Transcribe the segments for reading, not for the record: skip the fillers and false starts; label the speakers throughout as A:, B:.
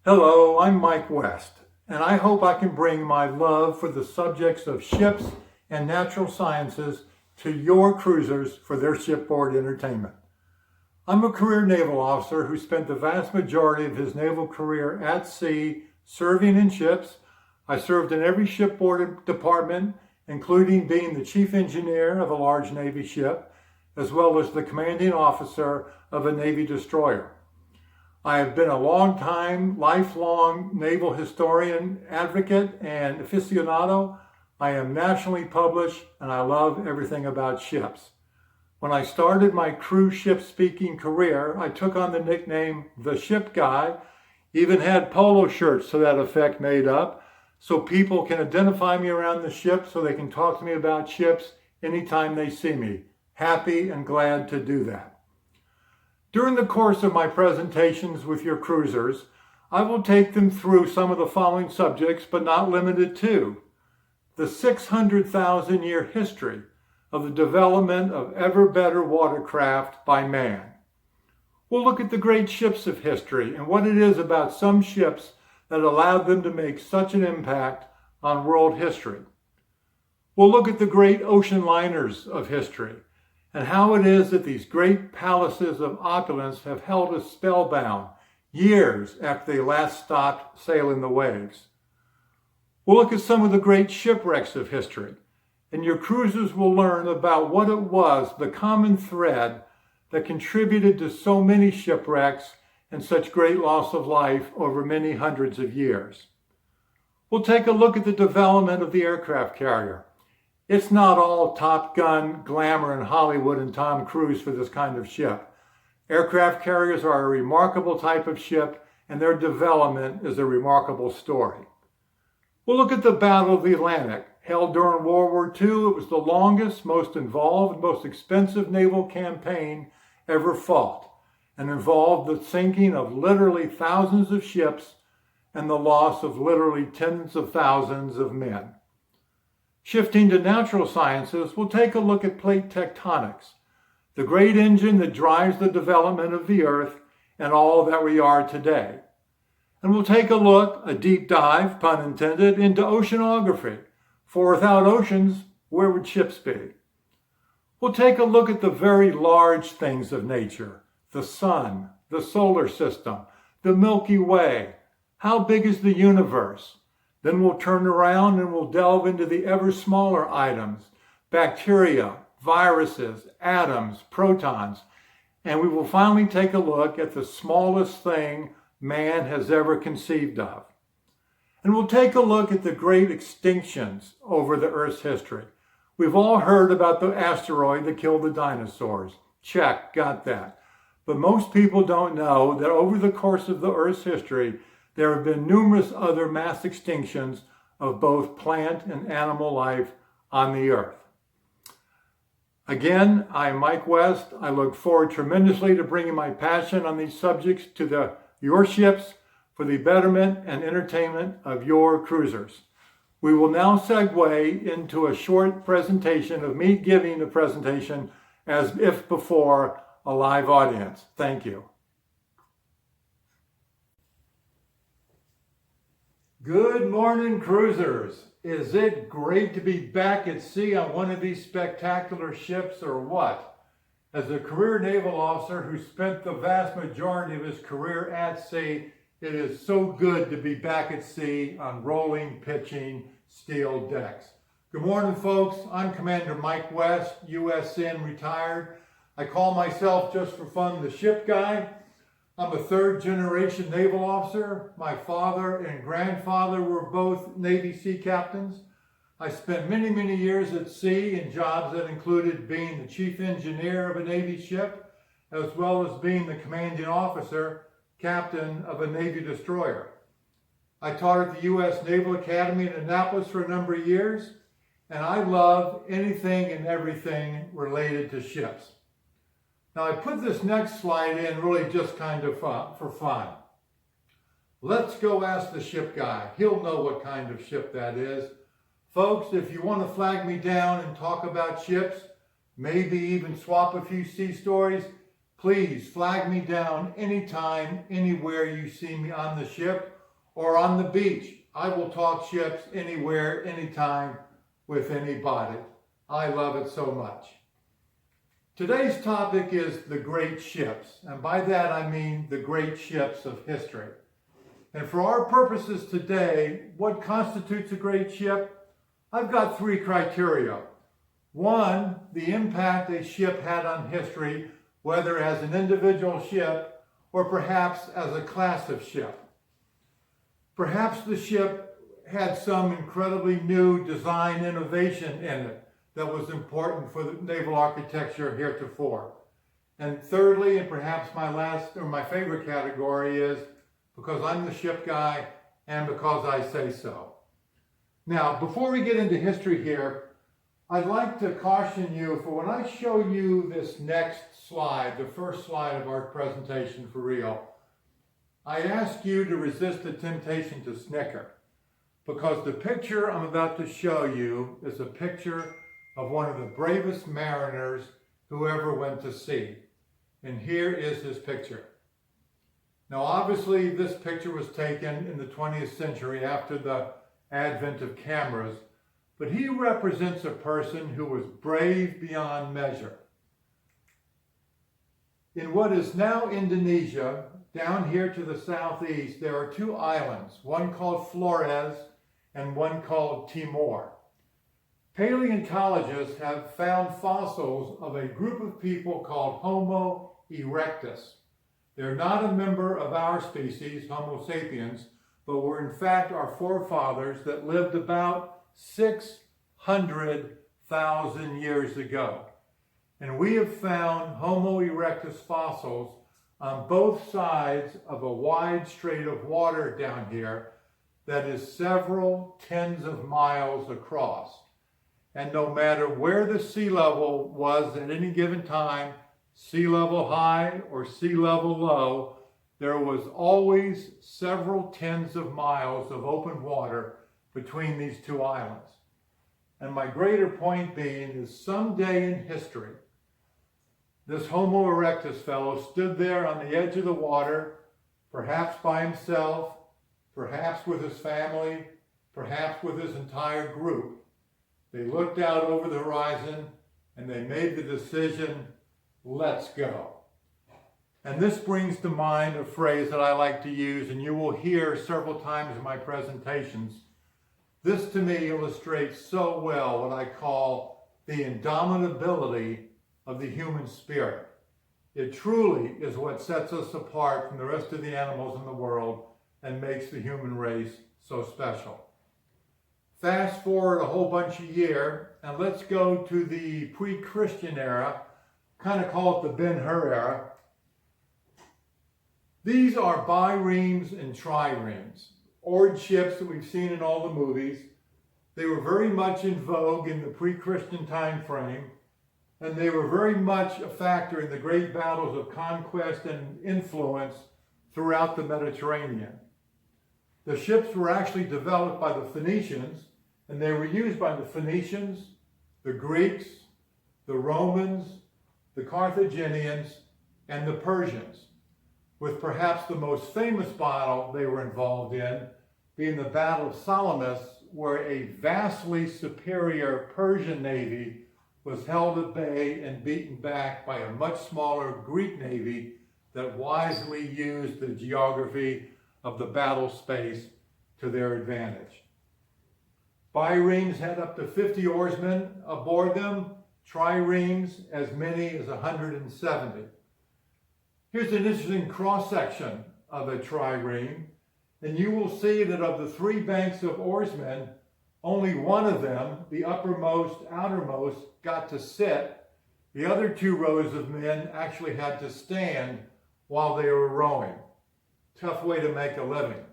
A: Hello, I'm Mike West, and I hope I can bring my love for the subjects of ships and natural sciences to your cruisers for their shipboard entertainment. I'm a career naval officer who spent the vast majority of his naval career at sea serving in ships. I served in every shipboard department, including being the chief engineer of a large Navy ship, as well as the commanding officer of a Navy destroyer. I have been a lifelong naval historian, advocate, and aficionado. I am nationally published, and I love everything about ships. When I started my cruise ship speaking career, I took on the nickname The Ship Guy, even had polo shirts to that effect made up, so people can identify me around the ship so they can talk to me about ships anytime they see me. Happy and glad to do that. During the course of my presentations with your cruisers, I will take them through some of the following subjects, but not limited to: the 600,000-year history of the development of ever better watercraft by man. We'll look at the great ships of history and what it is about some ships that allowed them to make such an impact on world history. We'll look at the great ocean liners of history and how it is that these great palaces of opulence have held us spellbound years after they last stopped sailing the waves. We'll look at some of the great shipwrecks of history, and your cruisers will learn about what it was, the common thread that contributed to so many shipwrecks and such great loss of life over many hundreds of years. We'll take a look at the development of the aircraft carrier. It's not all Top Gun, glamour, and Hollywood and Tom Cruise for this kind of ship. Aircraft carriers are a remarkable type of ship, and their development is a remarkable story. We'll look at the Battle of the Atlantic. Held during World War II, it was the longest, most involved, most expensive naval campaign ever fought, and involved the sinking of literally thousands of ships and the loss of literally tens of thousands of men. Shifting to natural sciences, we'll take a look at plate tectonics, the great engine that drives the development of the Earth and all that we are today. And we'll take a look, a deep dive, pun intended, into oceanography. For without oceans, where would ships be? We'll take a look at the very large things of nature, the sun, the solar system, the Milky Way. How big is the universe? Then we'll turn around and we'll delve into the ever smaller items, bacteria, viruses, atoms, protons, and we will finally take a look at the smallest thing man has ever conceived of. And we'll take a look at the great extinctions over the Earth's history. We've all heard about the asteroid that killed the dinosaurs. Check, got that. But most people don't know that over the course of the Earth's history, there have been numerous other mass extinctions of both plant and animal life on the Earth. Again, I'm Mike West. I look forward tremendously to bringing my passion on these subjects to your ships for the betterment and entertainment of your cruisers. We will now segue into a short presentation of me giving the presentation as if before a live audience. Thank you. Good morning, cruisers. Is it great to be back at sea on one of these spectacular ships or what? As a career naval officer who spent the vast majority of his career at sea, it is so good to be back at sea on rolling, pitching, steel decks. Good morning, folks. I'm Commander Mike West, USN retired. I call myself, just for fun, the Ship Guy. I'm a third-generation naval officer. My father and grandfather were both Navy sea captains. I spent many, many years at sea in jobs that included being the chief engineer of a Navy ship, as well as being the commanding officer, captain of a Navy destroyer. I taught at the U.S. Naval Academy in Annapolis for a number of years, and I love anything and everything related to ships. Now, I put this next slide in really just kind of for fun. Let's go ask the Ship Guy. He'll know what kind of ship that is. Folks, if you want to flag me down and talk about ships, maybe even swap a few sea stories, Please flag me down anytime, anywhere you see me on the ship or on the beach. I will talk ships anywhere, anytime, with anybody. I love it so much. Today's topic is the great ships, and by that I mean the great ships of history. And for our purposes today, what constitutes a great ship? I've got three criteria. One, the impact a ship had on history, whether as an individual ship or perhaps as a class of ship. Perhaps the ship had some incredibly new design innovation in it that was important for the naval architecture heretofore. And thirdly, and perhaps my favorite category is because I'm the ship guy and because I say so. Now, before we get into history here, I'd like to caution you for when I show you this next slide, the first slide of our presentation for real, I ask you to resist the temptation to snicker, because the picture I'm about to show you is a picture of one of the bravest mariners who ever went to sea. And here is his picture. Now, obviously, this picture was taken in the 20th century after the advent of cameras, but he represents a person who was brave beyond measure. In what is now Indonesia, down here to the southeast, there are two islands, one called Flores and one called Timor. Paleontologists have found fossils of a group of people called Homo erectus. They're not a member of our species, Homo sapiens, but were in fact our forefathers that lived about 600,000 years ago. And we have found Homo erectus fossils on both sides of a wide strait of water down here that is several tens of miles across. And no matter where the sea level was at any given time, sea level high or sea level low, there was always several tens of miles of open water between these two islands. And my greater point being is someday in history, this Homo erectus fellow stood there on the edge of the water, perhaps by himself, perhaps with his family, perhaps with his entire group. They looked out over the horizon and they made the decision, let's go. And this brings to mind a phrase that I like to use, and you will hear several times in my presentations. This to me illustrates so well what I call the indomitability of the human spirit. It truly is what sets us apart from the rest of the animals in the world and makes the human race so special. Fast forward a whole bunch of years, and let's go to the pre-Christian era, kind of call it the Ben-Hur era. These are biremes and triremes, oared ships that we've seen in all the movies. They were very much in vogue in the pre-Christian time frame, and they were very much a factor in the great battles of conquest and influence throughout the Mediterranean. The ships were actually developed by the Phoenicians, and they were used by the Phoenicians, the Greeks, the Romans, the Carthaginians, and the Persians, with perhaps the most famous battle they were involved in being the Battle of Salamis, where a vastly superior Persian navy was held at bay and beaten back by a much smaller Greek navy that wisely used the geography of the battle space to their advantage. Biremes had up to 50 oarsmen aboard them, triremes as many as 170. Here's an interesting cross-section of a trireme, and you will see that of the three banks of oarsmen, only one of them, the uppermost, outermost, got to sit. The other two rows of men actually had to stand while they were rowing. Tough way to make a living.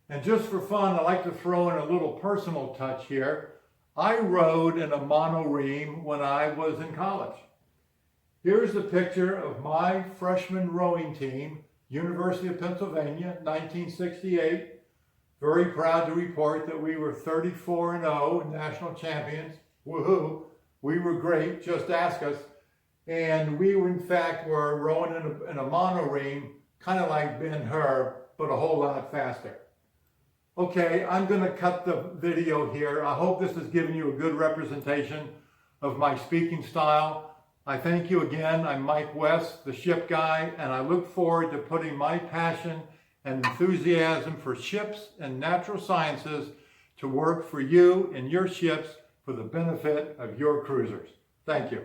A: And just for fun, I like to throw in a little personal touch here. I rowed in a monoreme when I was in college. Here's a picture of my freshman rowing team, University of Pennsylvania, 1968. Very proud to report that we were 34-0 national champions. Woohoo! We were great, just ask us. and we in fact were rowing in a monoream, kind of like Ben-Hur, but a whole lot faster. Okay, I'm going to cut the video here. I hope this has given you a good representation of my speaking style. I thank you again. I'm Mike West, the ship guy, and I look forward to putting my passion and enthusiasm for ships and natural sciences to work for you and your ships for the benefit of your cruisers. Thank you.